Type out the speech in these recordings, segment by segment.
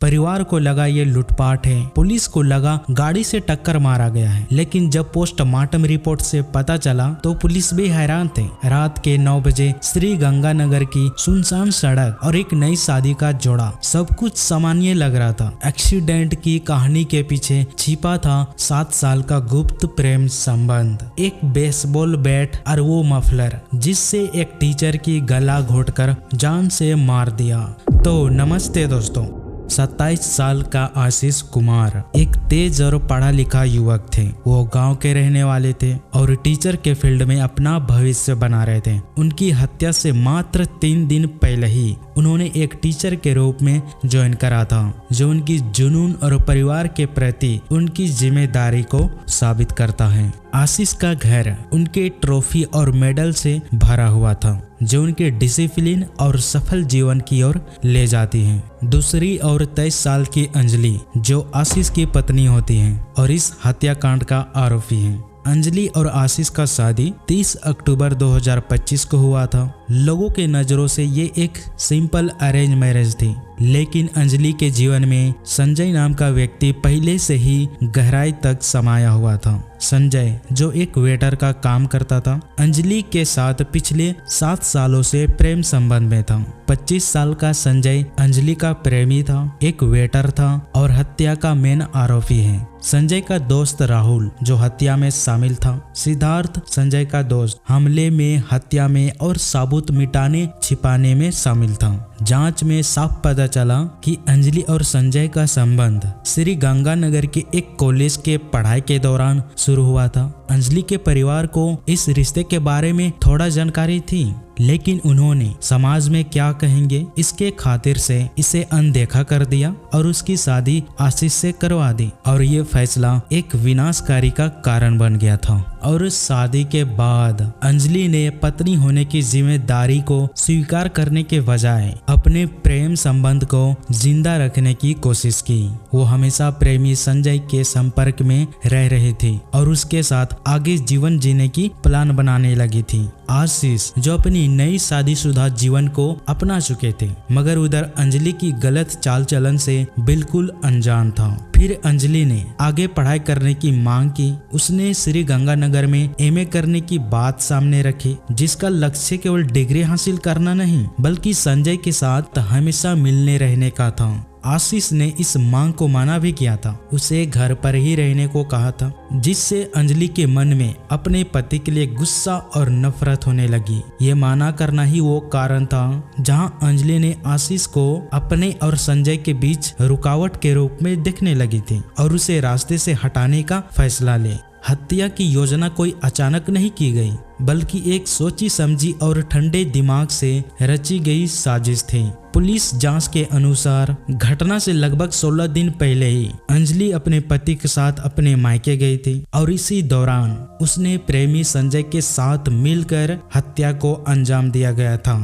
परिवार को लगा ये लूटपाट है। पुलिस को लगा गाड़ी से टक्कर मारा गया है, लेकिन जब पोस्टमार्टम रिपोर्ट से पता चला तो पुलिस भी हैरान थे। रात के 9 बजे श्री गंगानगर की सुनसान सड़क और एक नई शादी का जोड़ा, सब कुछ सामान्य लग रहा था। एक्सीडेंट की कहानी के पीछे छिपा था 7 साल का गुप्त प्रेम संबंध, एक बेसबॉल बैट और वो मफलर जिससे एक टीचर की गला घोटकर जान से मार दिया। तो नमस्ते दोस्तों, 27 साल का आशीष कुमार एक तेज और पढ़ा लिखा युवक थे। वो गांव के रहने वाले थे और टीचर के फील्ड में अपना भविष्य बना रहे थे। उनकी हत्या से मात्र 3 दिन पहले ही उन्होंने एक टीचर के रूप में ज्वाइन करा था, जो उनकी जुनून और परिवार के प्रति उनकी जिम्मेदारी को साबित करता है। आशीष का घर उनके ट्रॉफी और मेडल से भरा हुआ था, जो उनके डिसिप्लिन और सफल जीवन की ओर ले जाती हैं। दूसरी और 23 साल की अंजलि, जो आशीष की पत्नी होती हैं और इस हत्याकांड का आरोपी है। अंजलि और आशीष का शादी 30 अक्टूबर 2025 को हुआ था। लोगों के नजरों से ये एक सिंपल अरेंज मैरिज थी, लेकिन अंजलि के जीवन में संजय नाम का व्यक्ति पहले से ही गहराई तक समाया हुआ था। संजय, जो एक वेटर का काम करता था, अंजलि के साथ पिछले 7 सालों से प्रेम संबंध में था। 25 साल का संजय अंजलि का प्रेमी था, एक वेटर था और हत्या का मेन आरोपी है। संजय का दोस्त राहुल, जो हत्या में शामिल था। सिद्धार्थ, संजय का दोस्त, हमले में, हत्या में और सबूत मिटाने छिपाने में शामिल था। जांच में साफ पता चला कि अंजलि और संजय का संबंध श्री गंगानगर के एक कॉलेज के पढ़ाई के दौरान शुरू हुआ था। अंजलि के परिवार को इस रिश्ते के बारे में थोड़ा जानकारी थी, लेकिन उन्होंने समाज में क्या कहेंगे इसके खातिर से इसे अनदेखा कर दिया और उसकी शादी आशीष से करवा दी। और ये फैसला एक विनाशकारी का कारण बन गया था। और उस शादी के बाद अंजलि ने पत्नी होने की जिम्मेदारी को स्वीकार करने के बजाय अपने प्रेम संबंध को जिंदा रखने की कोशिश की। वो हमेशा प्रेमी संजय के संपर्क में रह रही थी और उसके साथ आगे जीवन जीने की प्लान बनाने लगी थी। आशीष, जो अपनी नई शादीशुदा जीवन को अपना चुके थे, मगर उधर अंजलि की गलत चाल चलन से बिल्कुल अनजान था। फिर अंजलि ने आगे पढ़ाई करने की मांग की। उसने श्री गंगानगर में एमए करने की बात सामने रखी, जिसका लक्ष्य केवल डिग्री हासिल करना नहीं, बल्कि संजय के साथ हमेशा मिलने रहने का था। आशीष ने इस मांग को माना भी किया था। उसे घर पर ही रहने को कहा था, जिससे अंजलि के मन में अपने पति के लिए गुस्सा और नफरत होने लगी। ये माना करना ही वो कारण था जहां अंजलि ने आशीष को अपने और संजय के बीच रुकावट के रूप में देखने लगी थी और उसे रास्ते से हटाने का फैसला ले। हत्या की योजना कोई अचानक नहीं की गई, बल्कि एक सोची समझी और ठंडे दिमाग से रची गई साजिश थी। पुलिस जांच के अनुसार घटना से लगभग 16 दिन पहले ही अंजलि अपने पति के साथ अपने मायके गई थी और इसी दौरान उसने प्रेमी संजय के साथ मिलकर हत्या को अंजाम दिया गया था।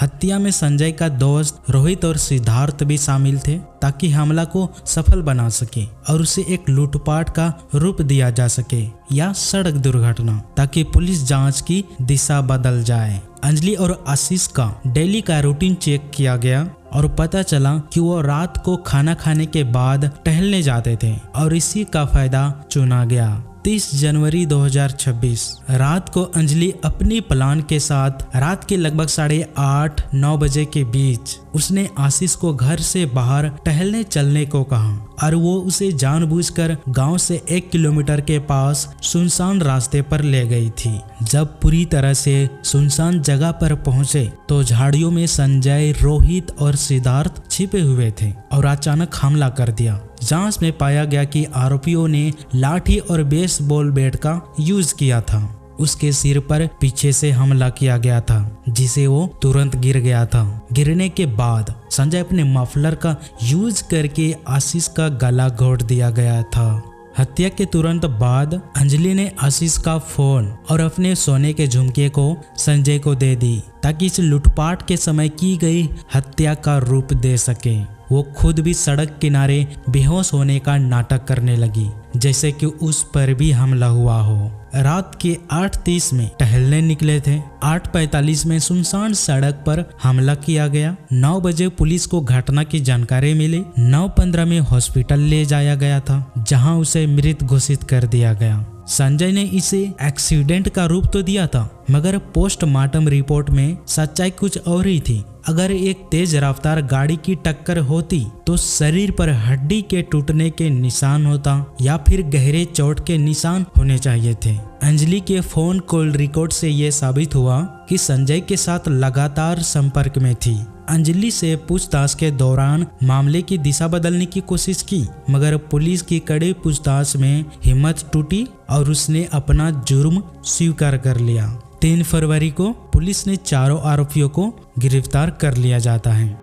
हत्या में संजय का दोस्त रोहित और सिद्धार्थ भी शामिल थे, ताकि हमला को सफल बना सके और उसे एक लूटपाट का रूप दिया जा सके या सड़क दुर्घटना, ताकि पुलिस जांच की दिशा बदल जाए। अंजलि और आशीष का डेली का रूटीन चेक किया गया और पता चला कि वो रात को खाना खाने के बाद टहलने जाते थे और इसी का फायदा चुना गया। 30 जनवरी 2026 रात को अंजलि अपनी प्लान के साथ रात के लगभग 8:30-9 बजे के बीच उसने आशीष को घर से बाहर टहलने चलने को कहा और वो उसे जानबूझकर गांव से 1 किलोमीटर के पास सुनसान रास्ते पर ले गई थी। जब पूरी तरह से सुनसान जगह पर पहुंचे तो झाड़ियों में संजय, रोहित और सिद्धार्थ छिपे हुए थे और अचानक हमला कर दिया। जांच में पाया गया कि आरोपियों ने लाठी और बेसबॉल बैट का यूज किया था। उसके सिर पर पीछे से हमला किया गया था, जिसे वो तुरंत गिर गया था। गिरने के बाद संजय अपने मफलर का यूज करके आशीष का गला घोट दिया गया था। हत्या के तुरंत बाद अंजलि ने आशीष का फोन और अपने सोने के झुमके को संजय को दे दी, ताकि इस लूटपाट के समय की गई हत्या का रूप दे सके। वो खुद भी सड़क किनारे बेहोश होने का नाटक करने लगी, जैसे कि उस पर भी हमला हुआ हो। रात के 8:30 में टहलने निकले थे। 8:45 में सुनसान सड़क पर हमला किया गया। 9 बजे पुलिस को घटना की जानकारी मिली। 9:15 में हॉस्पिटल ले जाया गया था, जहां उसे मृत घोषित कर दिया गया। संजय ने इसे एक्सीडेंट का रूप तो दिया था, मगर पोस्टमार्टम रिपोर्ट में सच्चाई कुछ और ही थी। अगर एक तेज रफ्तार गाड़ी की टक्कर होती तो शरीर पर हड्डी के टूटने के निशान होता या फिर गहरे चोट के निशान होने चाहिए थे। अंजलि के फोन कॉल रिकॉर्ड से यह साबित हुआ कि संजय के साथ लगातार संपर्क में थी। अंजलि से पूछताछ के दौरान मामले की दिशा बदलने की कोशिश की, मगर पुलिस की कड़ी पूछताछ में हिम्मत टूटी और उसने अपना जुर्म स्वीकार कर लिया। 3 फरवरी को पुलिस ने चारों आरोपियों को गिरफ्तार कर लिया जाता है।